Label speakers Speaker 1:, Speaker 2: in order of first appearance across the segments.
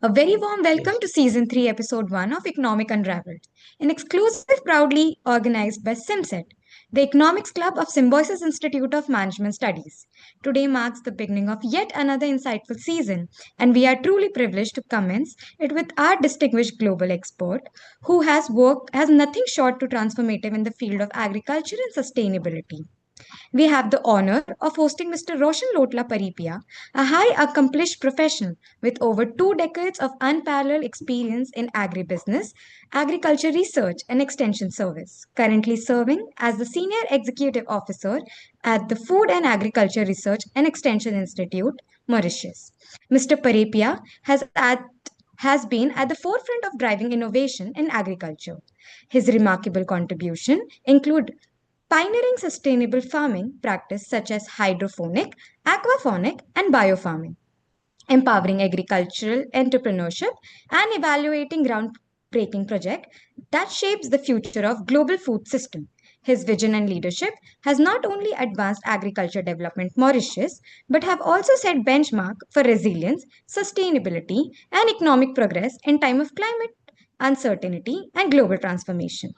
Speaker 1: A very warm welcome
Speaker 2: Yes.
Speaker 1: to Season 3, Episode 1 of Economic Unravelled, an exclusive proudly organized by SIMSETT, the Economics Club of Symbiosis Institute of Management Studies. Today marks the beginning of yet another insightful season, and we are truly privileged to commence it with our distinguished global expert who has nothing short to transformative in the field of agriculture and sustainability. We have the honor of hosting Mr. Roshan Lotla Parepiah, a high accomplished professional with over 2 decades of unparalleled experience in agribusiness, agriculture research, and extension service, currently serving as the Senior Executive Officer at the Food and Agriculture Research and Extension Institute, Mauritius. Mr. Parepiah has been at the forefront of driving innovation in agriculture. His remarkable contribution include pioneering sustainable farming practice such as hydroponic, aquaponic, and biofarming, empowering agricultural entrepreneurship, and evaluating groundbreaking project that shapes the future of global food system. His vision and leadership has not only advanced agriculture development Mauritius, but have also set benchmark for resilience, sustainability, and economic progress in time of climate uncertainty and global transformation.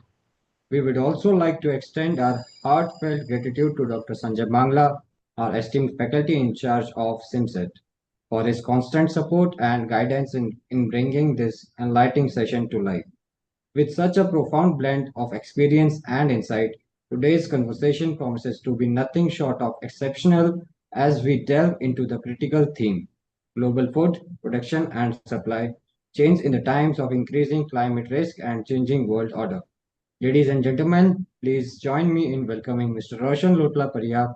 Speaker 3: We would also like to extend our heartfelt gratitude to Dr. Sanjay Mangla, our esteemed faculty in charge of SIMSET, for his constant support and guidance in bringing this enlightening session to life. With such a profound blend of experience and insight, today's conversation promises to be nothing short of exceptional as we delve into the critical theme global food production and supply chains in the times of increasing climate risk and changing world order. Ladies and gentlemen, please join me in welcoming Mr. Roshan Lotla Parepiah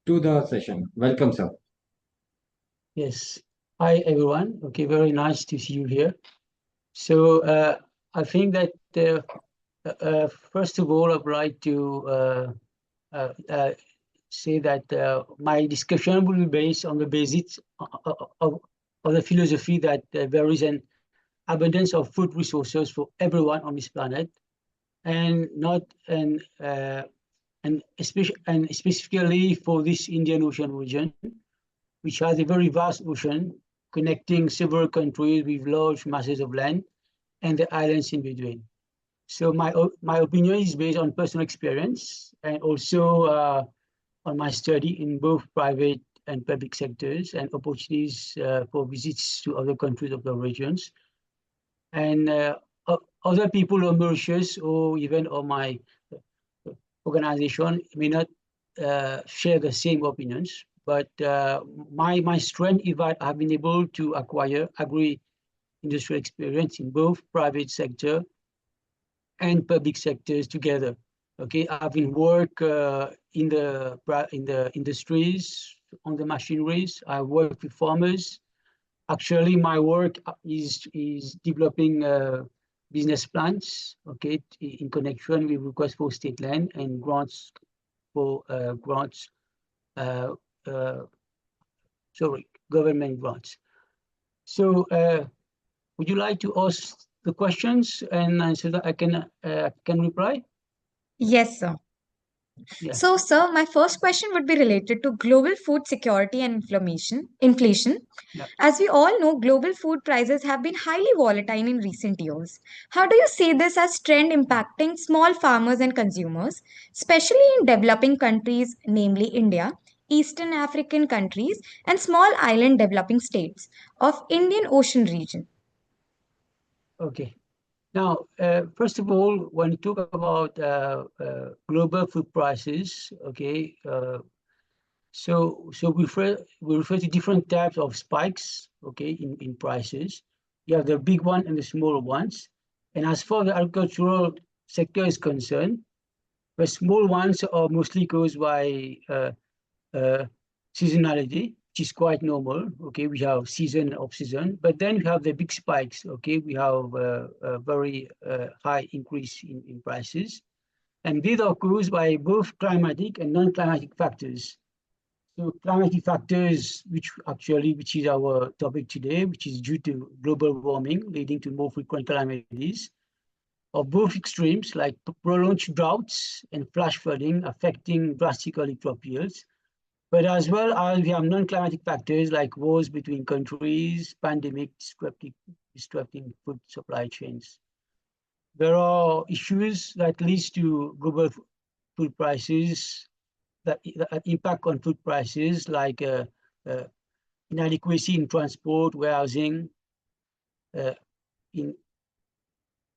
Speaker 3: to the session. Welcome, sir.
Speaker 2: Yes. Hi, everyone. Okay, very nice to see you here. So I think that first of all, I'd like to say that my discussion will be based on the basics of the philosophy that there is an abundance of food resources for everyone on this planet, and not and specifically for this Indian Ocean region, which has a very vast ocean connecting several countries with large masses of land and the islands in between. So my opinion is based on personal experience and also on my study in both private and public sectors and opportunities for visits to other countries of the regions. And other people on Mauritius or even on my organization may not share the same opinions, but my strength is that I've been able to acquire agri-industrial experience in both private sector and public sectors together. Okay, I've been work in the industries, on the machineries. I work with farmers. Actually, my work is developing business plans, okay, in connection with requests for state land and grants for government grants. So would you like to ask the questions and so that I can reply?
Speaker 1: Yes, sir.
Speaker 2: Yeah.
Speaker 1: So, sir, my first question would be related to global food security and inflation.
Speaker 2: Yeah.
Speaker 1: As we all know, global food prices have been highly volatile in recent years. How do you see this as trend impacting small farmers and consumers, especially in developing countries, namely India, Eastern African countries, and small island developing states of Indian Ocean region?
Speaker 2: Okay. Now, first of all, when you talk about global food prices, okay, so we refer to different types of spikes, okay, in prices. You have the big one and the smaller ones. And as far as the agricultural sector is concerned, the small ones are mostly caused by seasonality, which is quite normal. Okay, we have season and off season, but then we have the big spikes. Okay, we have a very high increase in prices, and these are caused by both climatic and non-climatic factors. So climatic factors, which is our topic today, which is due to global warming leading to more frequent calamities, of both extremes like prolonged droughts and flash flooding affecting drastically crop yields. But as well as we have non-climatic factors like wars between countries, pandemic, disrupting food supply chains. There are issues that leads to global food prices that impact on food prices, like uh, inadequacy in transport, warehousing, in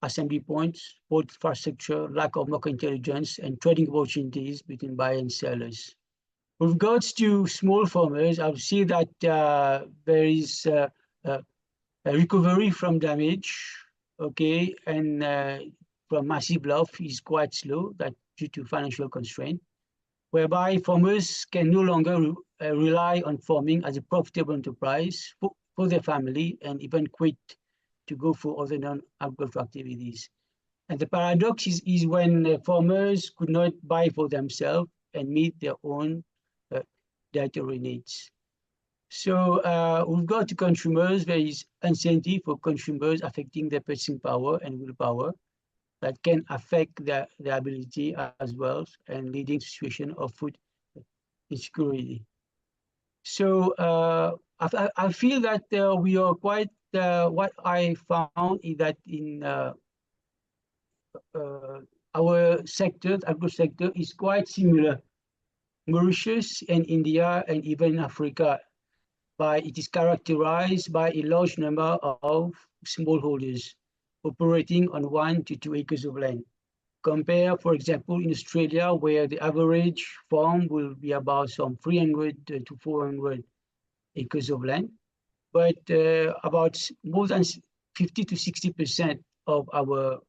Speaker 2: assembly points, port infrastructure, lack of market intelligence, and trading opportunities between buyers and sellers. With regards to small farmers, I would see that there is a recovery from damage, okay, and from massive loss is quite slow, that due to financial constraint, whereby farmers can no longer rely on farming as a profitable enterprise for their family and even quit to go for other non-agricultural activities. And the paradox is when farmers could not buy for themselves and meet their own dietary needs. So with regard to consumers, there is uncertainty for consumers affecting their purchasing power and willpower that can affect their ability as well and leading to situation of food insecurity. So I feel that we are quite, what I found is that in our sector, the agro sector, is quite similar. Mauritius and India and even Africa, it is characterized by a large number of smallholders operating on 1 to 2 acres of land. Compare, for example, in Australia, where the average farm will be about some 300 to 400 acres of land, but about more than 50 to 60% of our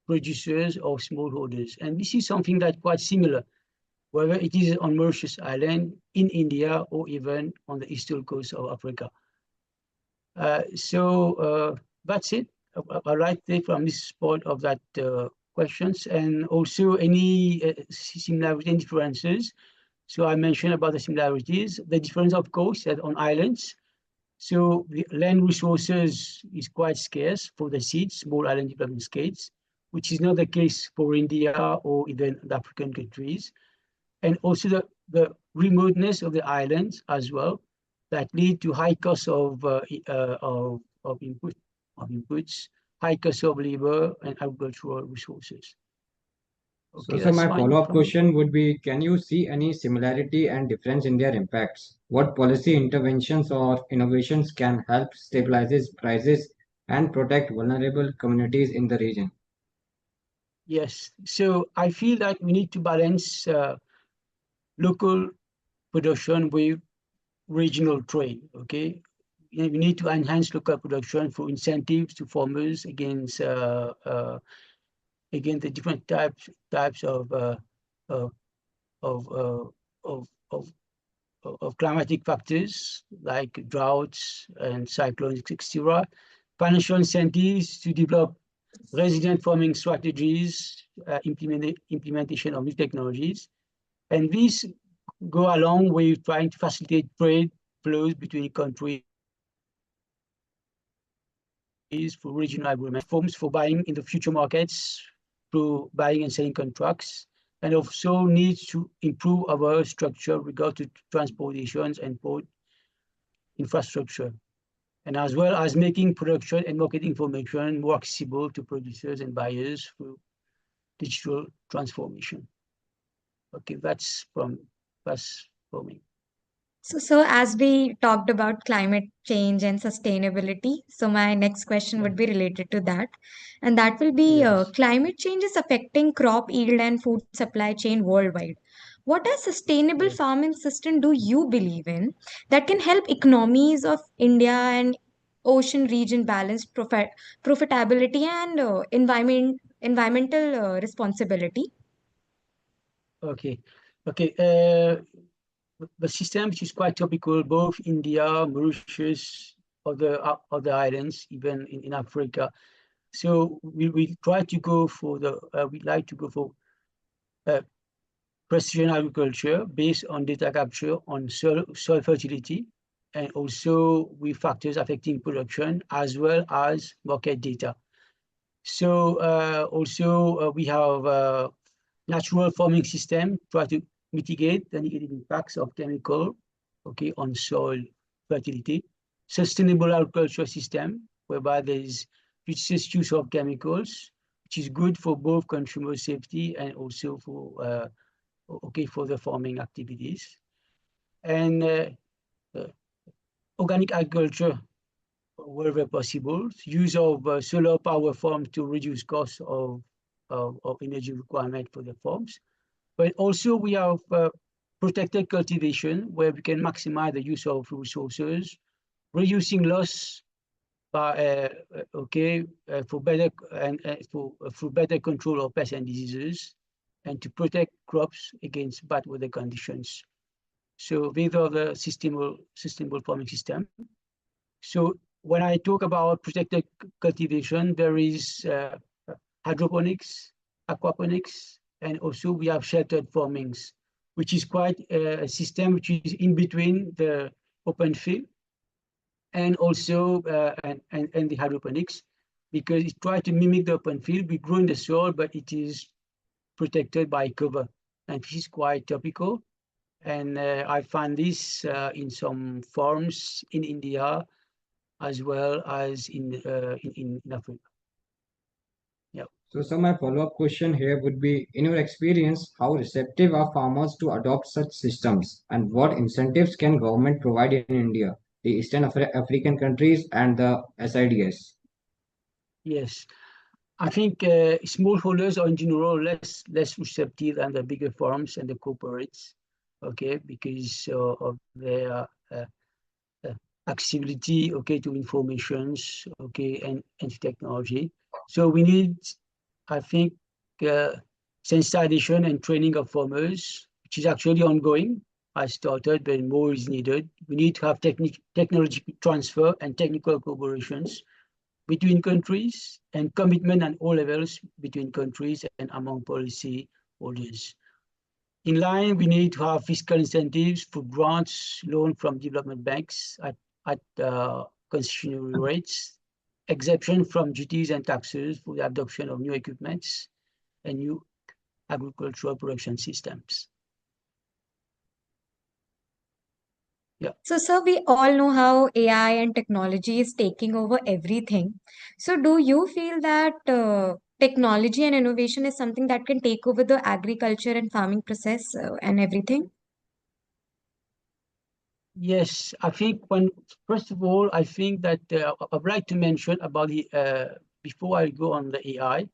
Speaker 2: producers are smallholders. And this is something that's quite similar, whether it is on Mauritius Island, in India, or even on the eastern coast of Africa. So that's it. I'd like to take from this part of that questions, and also any similarity and differences. So I mentioned about the similarities. The difference, of course, that on islands, so the land resources is quite scarce for the seeds, small island development states, which is not the case for India or even the African countries. And also the remoteness of the islands as well, that lead to high costs of inputs, high cost of labor and agricultural resources. Okay,
Speaker 3: So
Speaker 2: that's
Speaker 3: my
Speaker 2: fine
Speaker 3: follow-up
Speaker 2: from me.
Speaker 3: question would be, can you see any similarity and difference in their impacts? What policy interventions or innovations can help stabilize prices and protect vulnerable communities in the region?
Speaker 2: Yes, so I feel that we need to balance local production with regional trade, okay? We need to enhance local production for incentives to farmers against the different types of of, uh, of, of, of climatic factors like droughts and cyclones, etc. Financial incentives to develop resilient farming strategies, implementation of new technologies. And these go along with trying to facilitate trade flows between countries for regional agreements, forms for buying in the future markets through buying and selling contracts, and also needs to improve our structure regard to transportations and port infrastructure, and as well as making production and marketing information more accessible to producers and buyers through digital transformation. Okay, that's for me.
Speaker 1: So as we talked about climate change and sustainability, so my next question
Speaker 2: Yeah.
Speaker 1: would be related to that. And that will be
Speaker 2: Yes.
Speaker 1: climate change is affecting crop yield and food supply chain worldwide. What a sustainable
Speaker 2: Yes.
Speaker 1: farming system do you believe in that can help economies of India and ocean region balance profitability and environmental responsibility?
Speaker 2: Okay. Okay. The system, which is quite topical, both India, Mauritius, other islands, even in Africa. So we try to go for we like to go for uh, precision agriculture based on data capture on soil fertility, and also with factors affecting production as well as market data. So also we have natural farming system try to mitigate the negative impacts of chemical, okay, on soil fertility. Sustainable agriculture system whereby there is judicious use of chemicals, which is good for both consumer safety and also for for the farming activities. And organic agriculture, wherever possible, use of solar power farms to reduce costs of energy requirement for the farms. But also we have protected cultivation, where we can maximize the use of resources, reducing loss by for better for better control of pests and diseases, and to protect crops against bad weather conditions. So these are the sustainable farming system. So when I talk about protected cultivation, there is hydroponics, aquaponics, and also we have sheltered farmings, which is quite a system which is in between the open field and also and the hydroponics, because it tries to mimic the open field. We grow in the soil, but it is protected by cover, and this is quite topical. And I find this in some farms in India as well as in Africa. Yeah.
Speaker 3: So my follow-up question here would be, in your experience, how receptive are farmers to adopt such systems, and what incentives can government provide in India, the Eastern African countries, and the SIDS?
Speaker 2: Yes, I think smallholders are in general less receptive than the bigger farms and the corporates, okay, because of their uh, accessibility, okay, to informations, okay, and to technology. So we need, I think, sensitization and training of farmers, which is actually ongoing. I started, but more is needed. We need to have technology transfer and technical collaborations between countries, and commitment at all levels between countries and among policy holders. In line, we need to have fiscal incentives for grants, loan from development banks at concessionary rates, exemption from duties and taxes for the adoption of new equipments and new agricultural production systems. Yeah.
Speaker 1: So, sir, we all know how AI and technology is taking over everything. So, do you feel that technology and innovation is something that can take over the agriculture and farming process and everything?
Speaker 2: Yes, I think first of all, I think that I'd like to mention about the, before I go on the AI,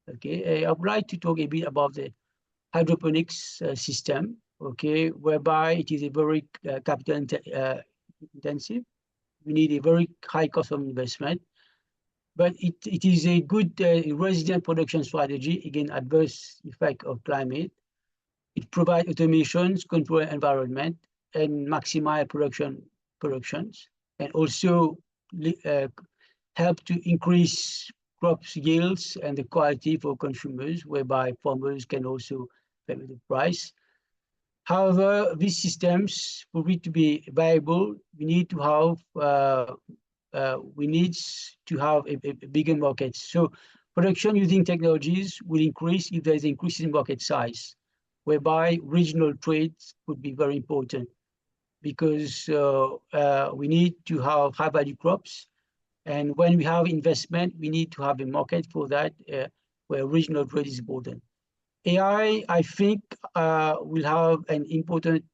Speaker 2: okay, I would like to talk a bit about the hydroponics system, okay, whereby it is a very capital intensive. We need a very high cost of investment, but it is a good resilient production strategy against adverse effect of climate. It provides automations, control environment, and maximize productions, and also help to increase crops yields and the quality for consumers, whereby farmers can also pay the price. However, these systems, for it to be viable, we need to have a bigger market. So production using technologies will increase if there is increase in market size, whereby regional trades could be very important, because we need to have high value crops. And when we have investment, we need to have a market for that, where regional trade is important. AI, I think, will have an important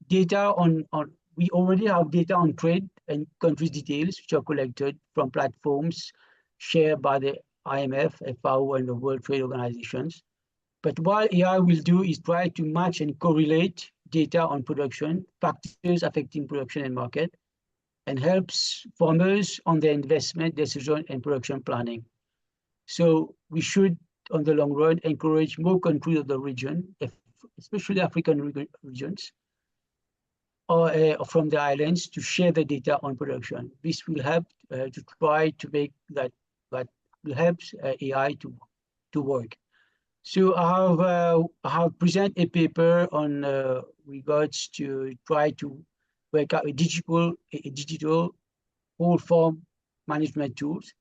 Speaker 2: data on, we already have data on trade and countries details, which are collected from platforms shared by the IMF, FAO, and the World Trade Organizations. But what AI will do is try to match and correlate data on production, factors affecting production and market, and helps farmers on their investment decision and production planning. So we should, on the long run, encourage more countries of the region, especially African regions, or from the islands, to share the data on production. This will help to try to make that will help AI to work. So I have presented a paper on regards to try to work out a digital whole farm management tools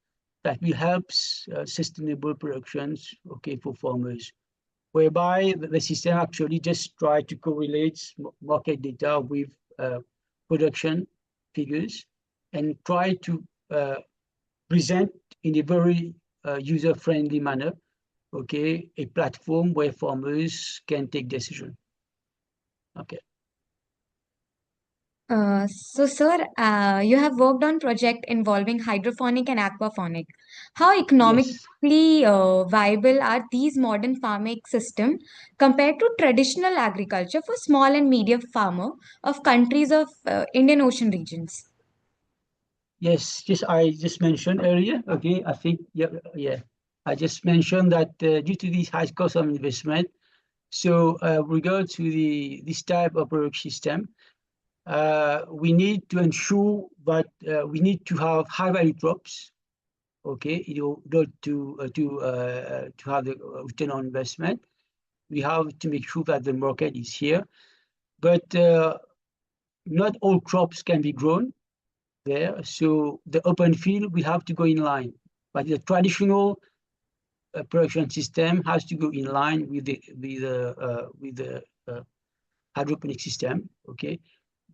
Speaker 2: that will help sustainable productions, okay, for farmers, whereby the system actually just try to correlate market data with production figures and try to present in a very user-friendly manner, okay, a platform where farmers can take decision. Okay.
Speaker 1: So, sir, you have worked on project involving hydroponic and aquaponic. How
Speaker 2: Yes.
Speaker 1: economically viable are these modern farming system compared to traditional agriculture for small and medium farmer of countries of Indian Ocean regions?
Speaker 2: Yes, just I just mentioned earlier. Okay, I think yeah. I just mentioned that due to these high cost of investment, so regard to this type of product system, we need to ensure that we need to have high value crops. Okay, not to have the return on investment, we have to make sure that the market is here. But not all crops can be grown there. So the open field will have to go in line. But the traditional production system has to go in line with the hydroponic system. Okay,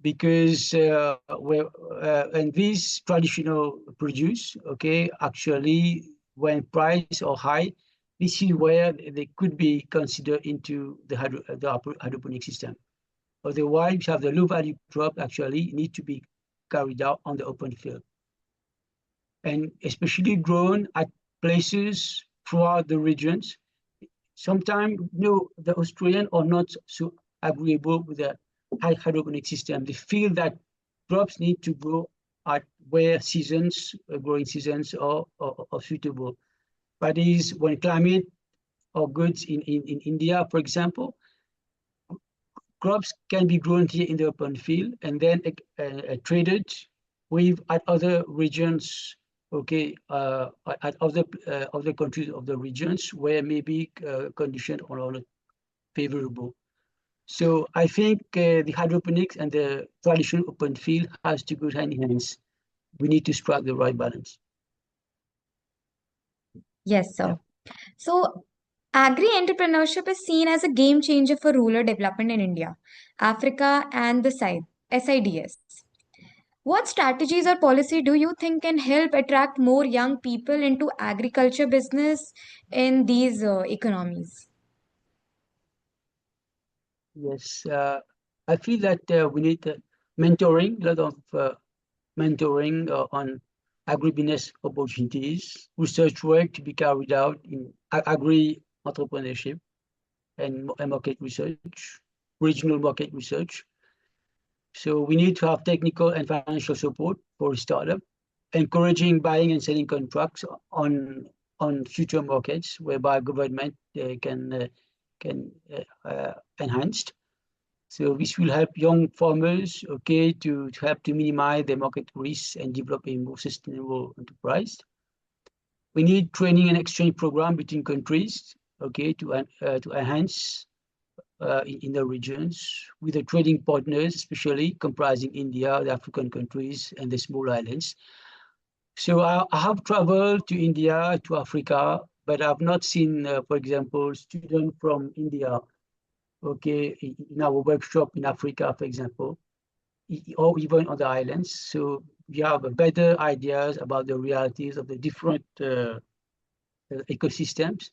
Speaker 2: because and these traditional produce, okay, actually when price are high, this is where they could be considered into the hydroponic system. Otherwise, we have the low value crop actually need to be carried out on the open field, and especially grown at places throughout the regions. Sometimes, the Australian are not so agreeable with the high hydroponic system. They feel that crops need to grow at where seasons, growing seasons are suitable. That is when climate or goods in India, for example, crops can be grown here in the open field and then traded with at other regions, okay, at other countries of the regions where maybe conditions are not favorable. So I think the hydroponics and the traditional open field has to go hand in hand. We need to strike the right balance.
Speaker 1: Yes,
Speaker 2: Yeah.
Speaker 1: sir. So, agri-entrepreneurship is seen as a game changer for rural development in India, Africa, and the SIDS. What strategies or policy do you think can help attract more young people into agriculture business in these economies?
Speaker 2: Yes, I feel that we need mentoring, a lot of mentoring on agribusiness opportunities, research work to be carried out in agri-entrepreneurship and market research, regional market research. So we need to have technical and financial support for a startup, encouraging buying and selling contracts on future markets, whereby government can enhance. So this will help young farmers, okay, to help to minimize their market risks and develop a more sustainable enterprise. We need training and exchange program between countries, okay, to enhance in the regions with the trading partners, especially comprising India, the African countries, and the small islands. So I have traveled to India, to Africa, but I've not seen, for example, students from India, okay, in our workshop in Africa, for example, or even on the islands. So we have better ideas about the realities of the different ecosystems.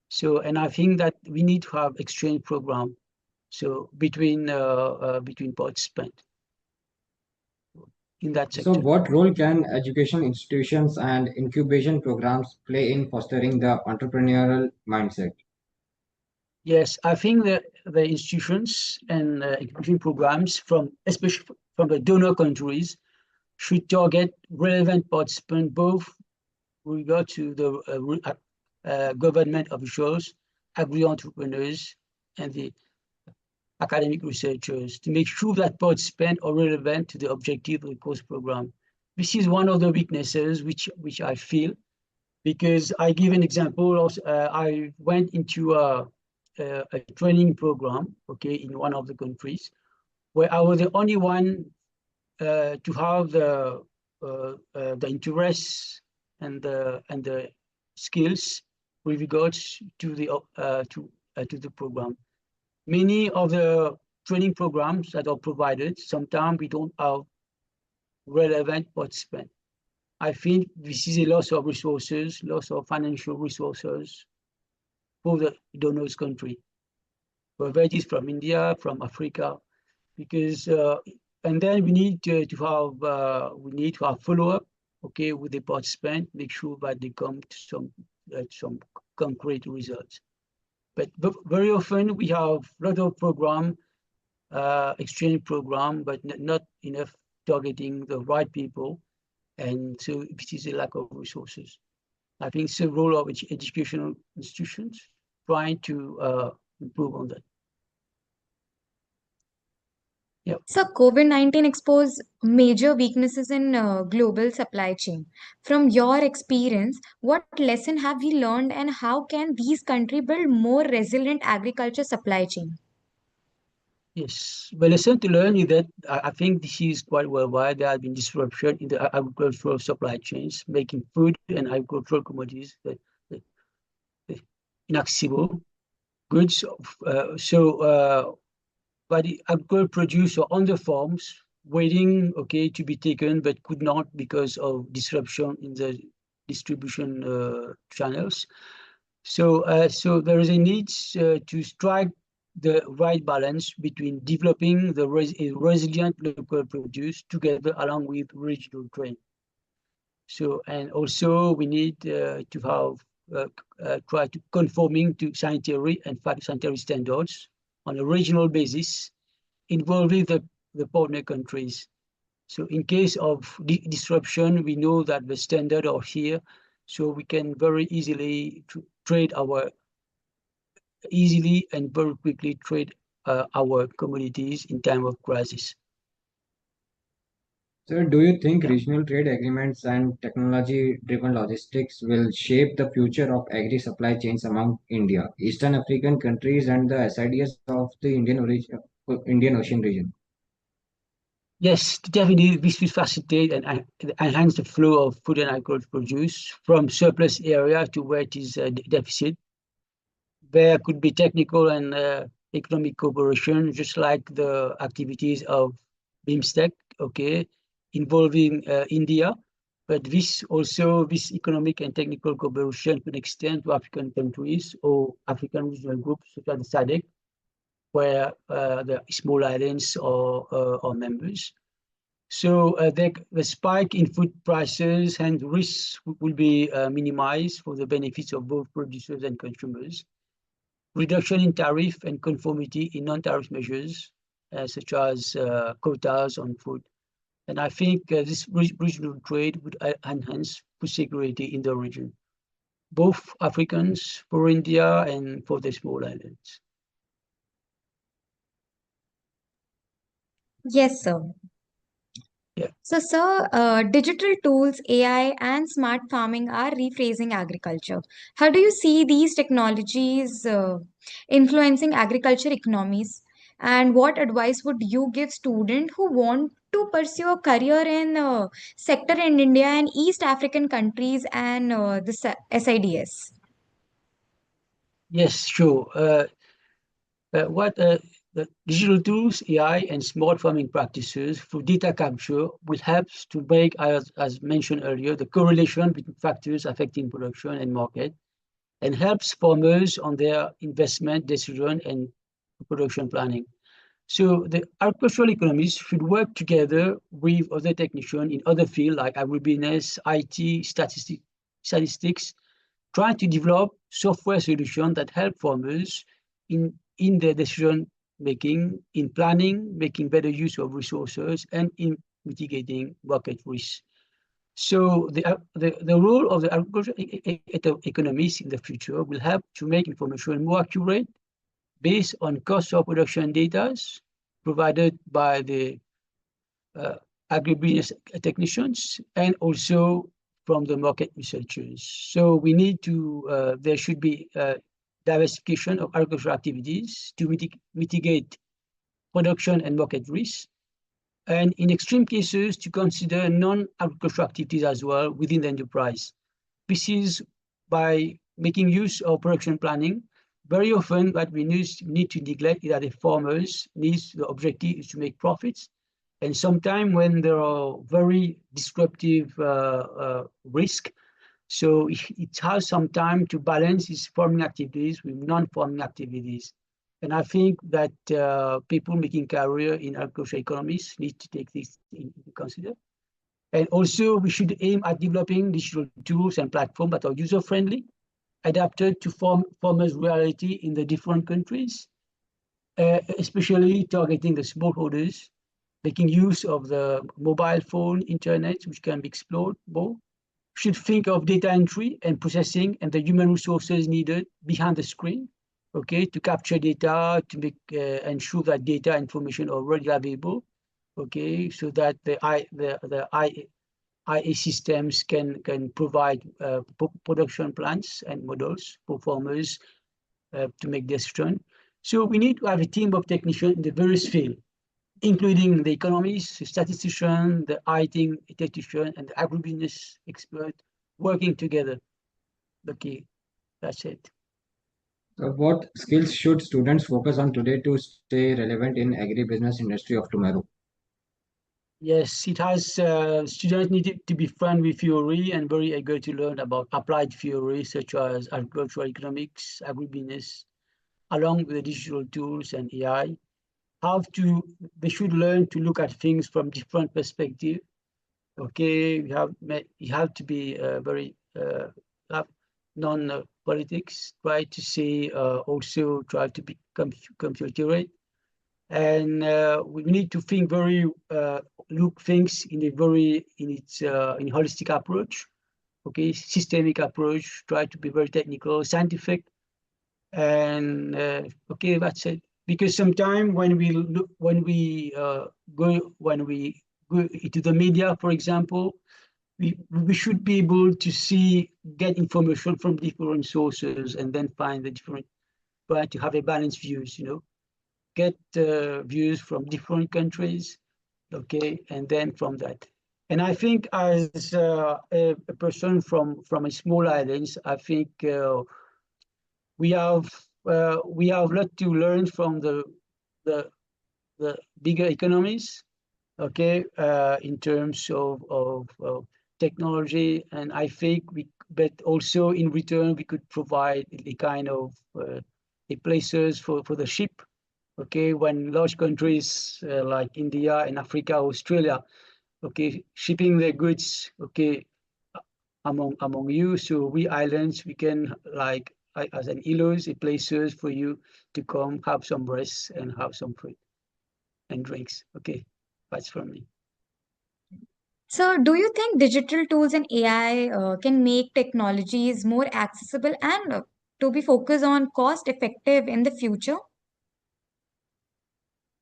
Speaker 2: So, and I think that we need to have exchange program. So between participants in that
Speaker 3: So,
Speaker 2: sector.
Speaker 3: what role can education institutions and incubation programs play in fostering the entrepreneurial mindset?
Speaker 2: Yes, I think that the institutions and incubation programs especially from the donor countries, should target relevant participants both with regard to the government officials, agri-entrepreneurs, and the academic researchers to make sure that participants are relevant to the objective of the course program. This is one of the weaknesses which I feel, because I give an example. I went into a training program, okay, in one of the countries, where I was the only one to have the interests and the skills with regards to the program. Many of the training programs that are provided, sometimes we don't have relevant participants. I think this is a loss of resources, loss of financial resources for the donors country, whether it is from India, from Africa, because and then we need to have follow-up, okay, with the participant, make sure that they come to some concrete results. But very often we have a lot of program, exchange program, but not enough targeting the right people, and so this is a lack of resources. I think it's the role of educational institutions trying to improve on that. Yeah.
Speaker 1: So, COVID-19 exposed major weaknesses in global supply chain. From your experience, what lesson have we learned and how can these countries build more resilient agriculture supply chain?
Speaker 2: Yes, the lesson to learn is that I think this is quite worldwide. There has been disruption in the agricultural supply chains, making food and agricultural commodities inaccessible goods. But the agricultural produce on the farms waiting, okay, to be taken, but could not because of disruption in the distribution channels. So there is a need to strike the right balance between developing the resilient local produce together along with regional trade. So, and also we need to have try to conforming to sanitary and phytosanitary standards on a regional basis involving the partner countries. So in case of disruption, we know that the standards are here, so we can very easily trade easily and very quickly trade our commodities in time of crisis.
Speaker 3: So, do you think
Speaker 2: Yeah.
Speaker 3: regional trade agreements and technology-driven logistics will shape the future of agri-supply chains among India, Eastern African countries, and the SIDS of the Indian Ocean region?
Speaker 2: Yes, definitely this will facilitate and enhance the flow of food and agricultural produce from surplus area to where it is deficit. There could be technical and economic cooperation, just like the activities of BIMSTEC, okay, involving India. But this economic and technical cooperation could extend to African countries or African regional groups such as the SADC, where the small islands are members. So the spike in food prices and risks will be minimized for the benefits of both producers and consumers. Reduction in tariff and conformity in non-tariff measures, such as quotas on food. And I think this regional trade would enhance food security in the region, both Africans, for India, and for the small islands.
Speaker 1: Yes, sir.
Speaker 2: Yeah.
Speaker 1: So, sir, digital tools, AI, and smart farming are rephrasing agriculture. How do you see these technologies influencing agriculture economies? And what advice would you give students who want to pursue a career in sector in India and East African countries and the SIDS?
Speaker 2: Yes, sure. What the digital tools, AI, and smart farming practices for data capture will help to break, as mentioned earlier, the correlation between factors affecting production and market, and helps farmers on their investment decision and production planning. So the agricultural economists should work together with other technicians in other fields like agribusiness, IT, statistics, trying to develop software solutions that help farmers in their decision making, in planning, making better use of resources, and in mitigating market risks. So the role of the agricultural economists in the future will help to make information more accurate based on cost of production data provided by the uh, agribusiness technicians and also from the market researchers. So we need to, there should be diversification of agricultural activities to mitigate production and market risks. And in extreme cases, to consider non-agricultural activities as well within the enterprise. This is by making use of production planning. Very often what we need to neglect is that the farmers needs the objective is to make profits, And sometimes when there are very disruptive risk, so it has some time to balance its farming activities with non-farming activities. And I think that people making career in agricultural economies need to take this into consider. And also, we should aim at developing digital tools and platforms that are user-friendly, adapted to farmers' reality in the different countries, especially targeting the smallholders, making use of the mobile phone, internet, which can be explored more. Should think of data entry and processing and the human resources needed behind the screen, okay, to capture data, to make ensure that data information are readily available, okay, so that the IA systems can provide production plans and models for farmers to make decision. So we need to have a team of technicians in the various fields, including the economists, the statistician, the IT technician, and the agribusiness expert working together. Okay, that's it.
Speaker 3: So what skills should students focus on today to stay relevant in agribusiness industry of tomorrow?
Speaker 2: Yes, it has students need to be fun with theory and very eager to learn about applied theory such as agricultural economics, agribusiness, along with the digital tools and AI. They should learn to look at things from different perspectives. Okay, you have to be very non-politics. Try to say also try to be computerate, and we need to think very look things in a very in holistic approach. Okay, systemic approach. Try to be very technical, scientific, and okay, that's it. Because sometimes when we look, when we go into the media, for example, we should be able to get information from different sources and then find the different, try to have a balanced views, get views from different countries, okay, and then from that. And I think as a person from a small islands, I think we have a lot to learn from the the bigger economies, okay, in terms of technology. And I think but also in return, we could provide a kind of a places for the ship, okay, when large countries like India and Africa, Australia, okay, shipping their goods, okay, among you. So we islands, we can like as an ilos, a places for you to come have some rest and have some food and drinks. Okay, that's for me.
Speaker 1: So, do you think digital tools and AI can make technologies more accessible and to be focused on cost effective in the future?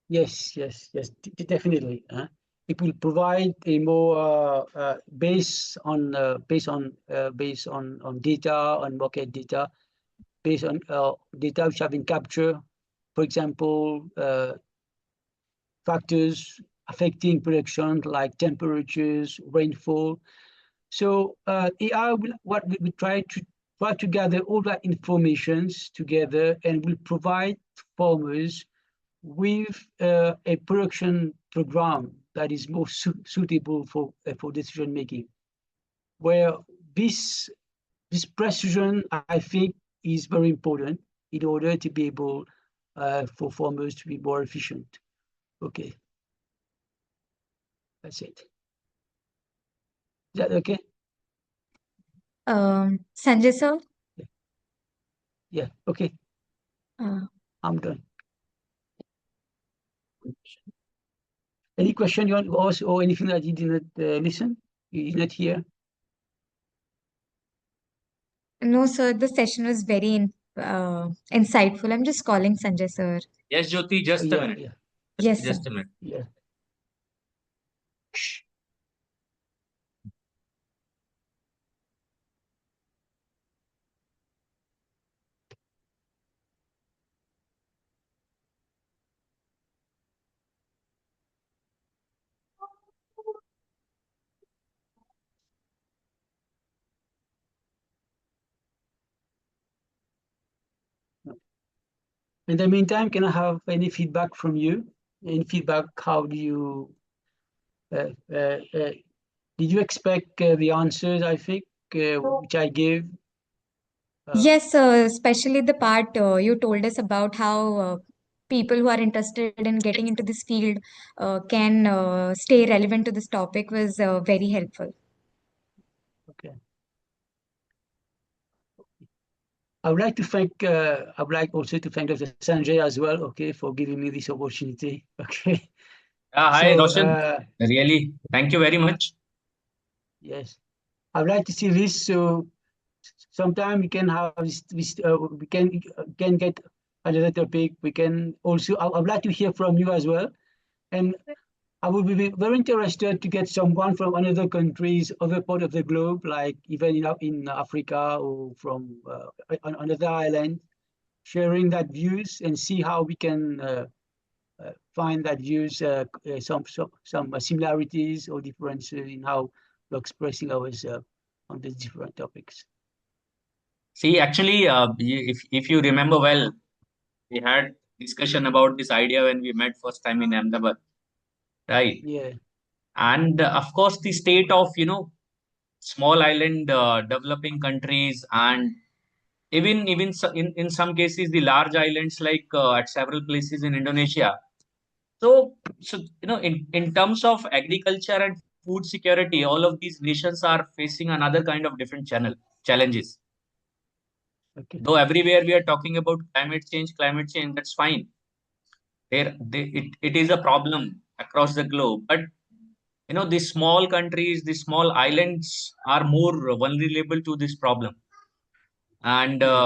Speaker 2: Yes, yes, yes, definitely. It will provide a more based on data, on market data, based on data which have been captured. For example, factors affecting production like temperatures, rainfall. So AI will what we try to gather all that informations together and will provide farmers with a production program that is more suitable for decision making, where this precision, I think, is very important in order to be able for farmers to be more efficient. Okay, that's it. Is that okay?
Speaker 1: Sanjay sir?
Speaker 2: Yeah, yeah. Okay,
Speaker 1: Uh,
Speaker 2: I'm done. Any question you want to ask or anything that you did not listen? You did not hear?
Speaker 1: no, sir, the session was very insightful. I'm just calling Sanjay sir.
Speaker 4: Yes, Jyoti, just a
Speaker 2: Yeah,
Speaker 4: minute.
Speaker 2: yeah,
Speaker 1: Yes, sir.
Speaker 4: Just a minute.
Speaker 2: yeah. In the meantime, can I have any feedback from you? Any feedback? How do you Did you expect the answers, I think, which I gave?
Speaker 1: Yes, especially the part you told us about how people who are interested in getting into this field can stay relevant to this topic was very helpful.
Speaker 2: Okay. I would like to thank, I would like also to thank Dr. Sanjay as well, okay, for giving me this opportunity. Okay.
Speaker 4: Hi,
Speaker 2: So,
Speaker 4: Roshan. Really, thank you very much.
Speaker 2: yes, I would like to see this. So sometime we can have this we can get another topic. We can also, I would like to hear from you as well. And I would be very interested to get someone from another countries, other part of the globe, like even in Africa or from another island, sharing that views and see how we can find that views some similarities or differences in how we're expressing ourselves on these different topics.
Speaker 4: See, actually, if you remember well, we had discussion about this idea when we met first time in Ahmedabad, right?
Speaker 2: Yeah,
Speaker 4: And of course, the state of small island developing countries, and in some cases the large islands like at several places in Indonesia. So in terms of agriculture and food security, all of these nations are facing another kind of different challenges.
Speaker 2: okay.
Speaker 4: Though everywhere we are talking about climate change, that's fine. It is a problem across the globe. But the small countries, the small islands are more vulnerable to this problem. And
Speaker 2: Yeah,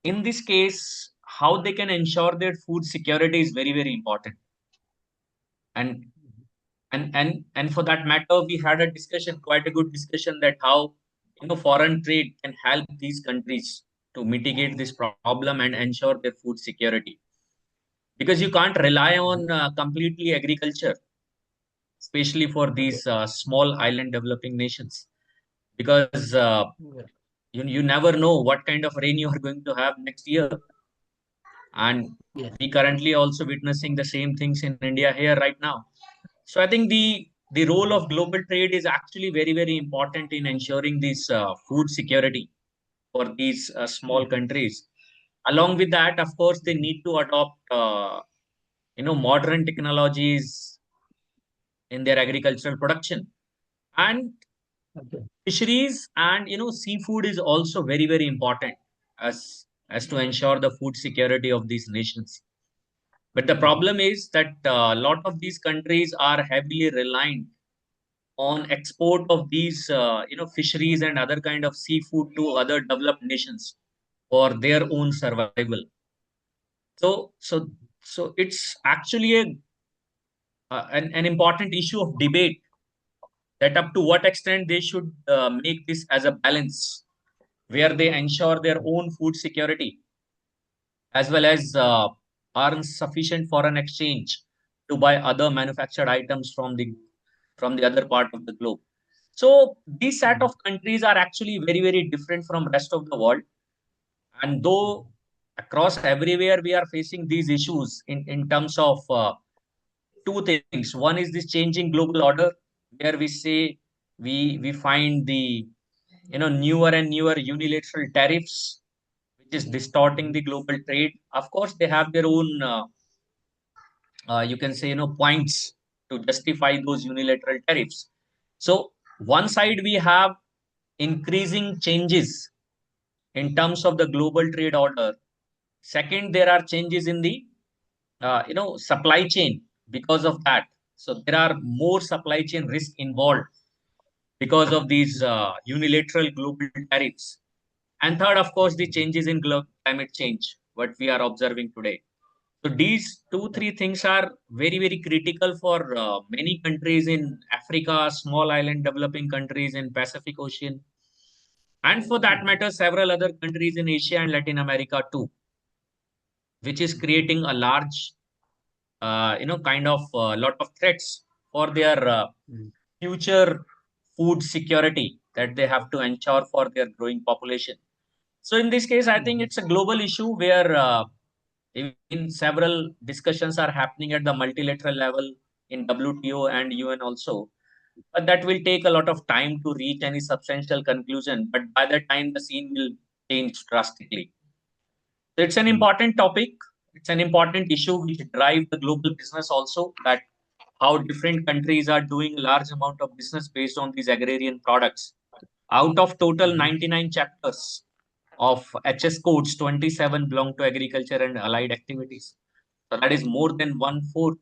Speaker 4: in this case, how they can ensure their food security is very, very important. And and for that matter, we had a discussion, quite a good discussion, that how foreign trade can help these countries to mitigate this problem and ensure their food security. Because you can't rely on completely agriculture, especially for
Speaker 2: okay.
Speaker 4: these small island developing nations, because
Speaker 2: Yeah,
Speaker 4: you never know what kind of rain you are going to have next year. And
Speaker 2: yeah,
Speaker 4: we currently also witnessing the same things in India here right now. So I think the role of global trade is actually very, very important in ensuring this food security for these small
Speaker 2: mhm,
Speaker 4: countries. Along with that, of course, they need to adopt modern technologies in their agricultural production. And
Speaker 2: okay.
Speaker 4: fisheries and seafood is also very, very important as to ensure the food security of these nations. But the
Speaker 2: Mhm,
Speaker 4: problem is that a lot of these countries are heavily reliant on export of these fisheries and other kind of seafood to other developed nations for their own survival. So so so it's actually an important issue of debate, that up to what extent they should make this as a balance where they ensure their own food security as well as earn sufficient foreign exchange to buy other manufactured items from the other part of the globe. So these set
Speaker 2: mhm,
Speaker 4: of countries are actually very, very different from rest of the world. And though across everywhere we are facing these issues in terms of two things. One is this changing global order, where we say we find the newer and newer unilateral tariffs, which is distorting
Speaker 2: mhm,
Speaker 4: the global trade. Of course, they have their own you can say points to justify those unilateral tariffs. So one side we have increasing changes in terms of the global trade order. Second, there are changes in the supply chain because of that. So there are more supply chain risk involved because of these unilateral global tariffs. And third, of course, the changes in climate change, what we are observing today. So these two,
Speaker 2: yeah,
Speaker 4: three things are very, very critical for many countries in Africa, small island developing countries in Pacific Ocean, and for that
Speaker 2: mhm,
Speaker 4: matter, several other countries in Asia and Latin America too, which is creating a large, kind of lot of threats for their
Speaker 2: mhm,
Speaker 4: future food security that they have to ensure for their growing population. So in this case, I think
Speaker 2: mhm,
Speaker 4: it's a global issue where in several discussions are happening at the multilateral level in WTO and UN also. But that will take a lot of time to reach any substantial conclusion. But by that time, the scene will change drastically. So it's an important topic. It's an important issue which drive the global business also, that how different countries are doing a large amount of business based on these agrarian products. Out of total 99 chapters of HS codes, 27 belong to agriculture and allied activities. So that is more than one fourth.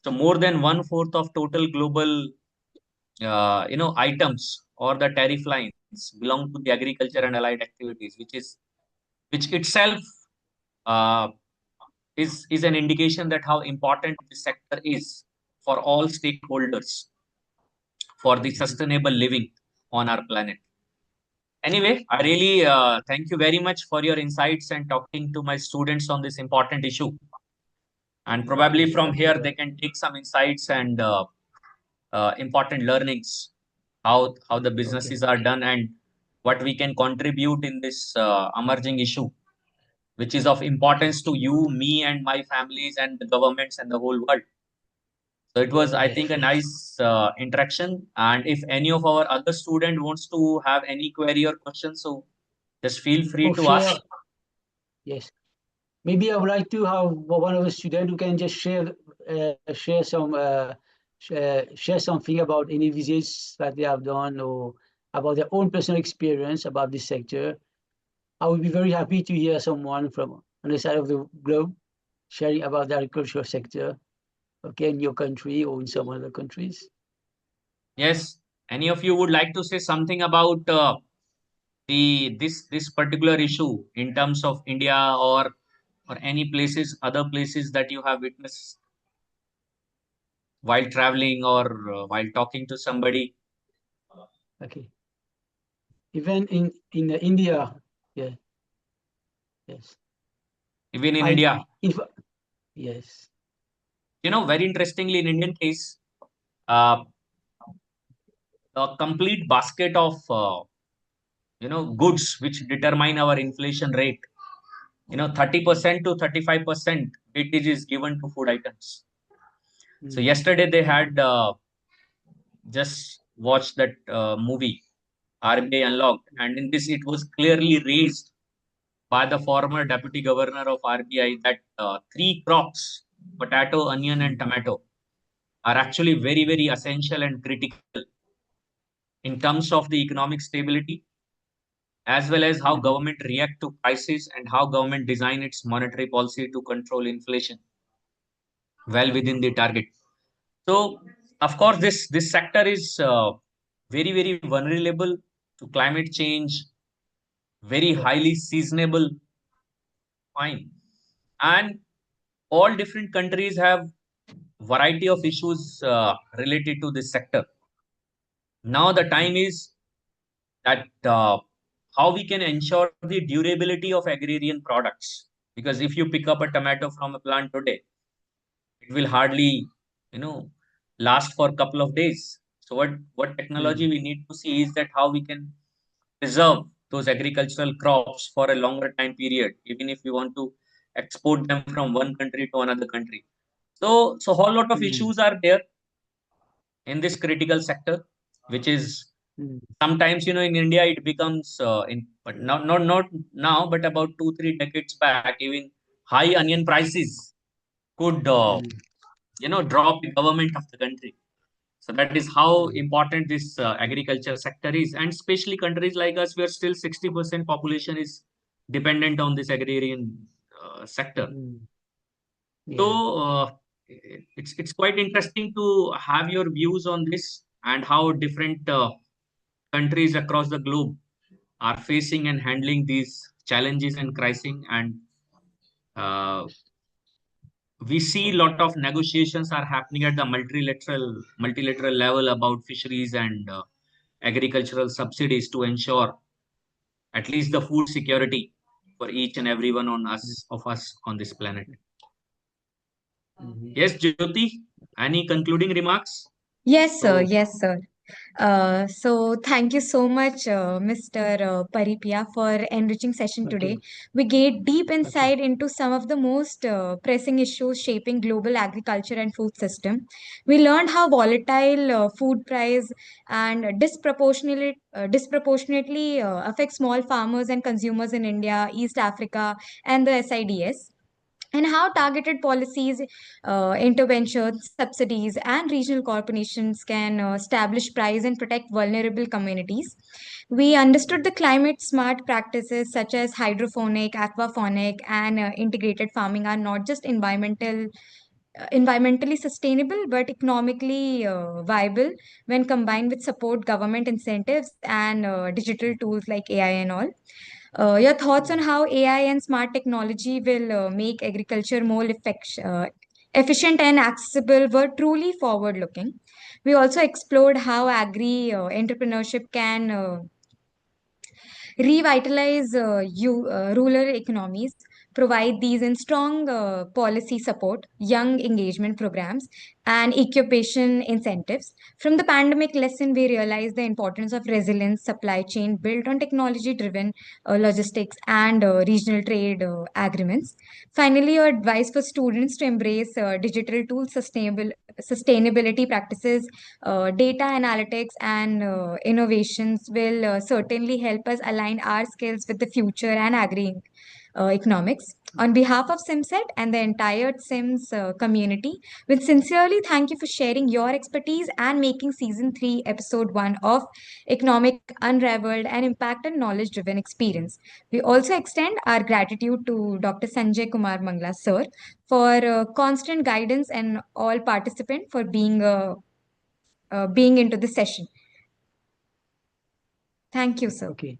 Speaker 4: So more than one fourth of total global, items or the tariff lines belong to the agriculture and allied activities, which itself uh, is an indication that how important this sector is for all stakeholders for the sustainable living on our planet. Anyway, I really thank you very much for your insights and talking to my students on this important issue. And probably from here, they can take some insights and important learnings, how the businesses are done and what we can contribute in this emerging issue, which is of importance to you, me, and my families and the governments and the whole world. So it was, I think, a nice interaction. And if any of our other student wants to have any query or question, so just feel free to
Speaker 2: sure.
Speaker 4: ask.
Speaker 2: Yes. Maybe I would like to have one of the students who can just share something about any visits that they have done or about their own personal experience about this sector. I would be very happy to hear someone from on the side of the globe sharing about the agricultural sector, okay, in your country or in some other countries.
Speaker 4: Yes, any of you would like to say something about this particular issue in terms of India or any places, other places that you have witnessed while traveling or while talking to somebody?
Speaker 2: Okay. Even in India, yeah, yes.
Speaker 4: Even in
Speaker 2: I
Speaker 4: India,
Speaker 2: yes.
Speaker 4: very interestingly, in Indian case, uh, a complete basket of goods which determine our inflation rate. 30% to 35% weightage is given to food items. So yesterday they had just watched that movie RBI Unlocked, and in this it was clearly raised by the former deputy governor of RBI that three crops, potato, onion, and tomato, are actually very, very essential and critical in terms of the economic stability, as well as how government react to crisis and how government design its monetary policy to control inflation well within the target. So, of course, this sector is very, very vulnerable to climate change, very highly seasonable. Fine, and all different countries have variety of issues related to this sector. Now the time is that how we can ensure the durability of agrarian products, because if you pick up a tomato from a plant today, it will hardly last for a couple of days. So what technology we need to see is that how we can preserve those agricultural crops for a longer time period, even if we want to export them from one country to another country. So whole lot of issues are there in this critical sector, which is sometimes in India it becomes but not now, but about 2-3 decades back, even high onion prices could drop the government of the country. So that is how important this agriculture sector is, and especially countries like us, where still 60% population is dependent on this agrarian sector. So it's quite interesting to have your views on this and how different countries across the globe are facing and handling these challenges and crises. And uh, we see a lot of negotiations are happening at the multilateral level about fisheries and agricultural subsidies to ensure at least the food security for each and every one of us on this planet. Yes, Jyoti, any concluding remarks?
Speaker 1: Yes, sir.
Speaker 2: So,
Speaker 1: Yes, sir. So thank you so much, Mr. Parepiah, for enriching session
Speaker 2: Thank
Speaker 1: today.
Speaker 2: you.
Speaker 1: We get deep
Speaker 2: Thank you.
Speaker 1: insight into some of the most pressing issues shaping global agriculture and food system. We learned how volatile food price and disproportionately affect small farmers and consumers in India, East Africa, and the SIDS, and how targeted policies, interventions, subsidies, and regional corporations can establish price and protect vulnerable communities. We understood the climate smart practices such as hydroponic, aquaponic, and integrated farming are not just environmentally sustainable but economically viable when combined with support government incentives and digital tools like AI and all. Your thoughts on how AI and smart technology will make agriculture more efficient and accessible were truly forward looking. We also explored how agri entrepreneurship can revitalize rural economies, provide these in strong policy support, young engagement programs, and occupation incentives. From the pandemic lesson, we realized the importance of resilience supply chain built on technology driven logistics and regional trade agreements. Finally, your advice for students to embrace digital tools, sustainability practices, data analytics, and innovations will certainly help us align our skills with the future and agri economics. On behalf of SIMSET and the entire SIMS community, we sincerely thank you for sharing your expertise and making season 3, episode 1 of Economic Unraveled an impact and knowledge driven experience. We also extend our gratitude to Dr. Sanjay Kumar Mangla, sir, for constant guidance and all participants for being into the session. Thank you, sir.
Speaker 2: Okay.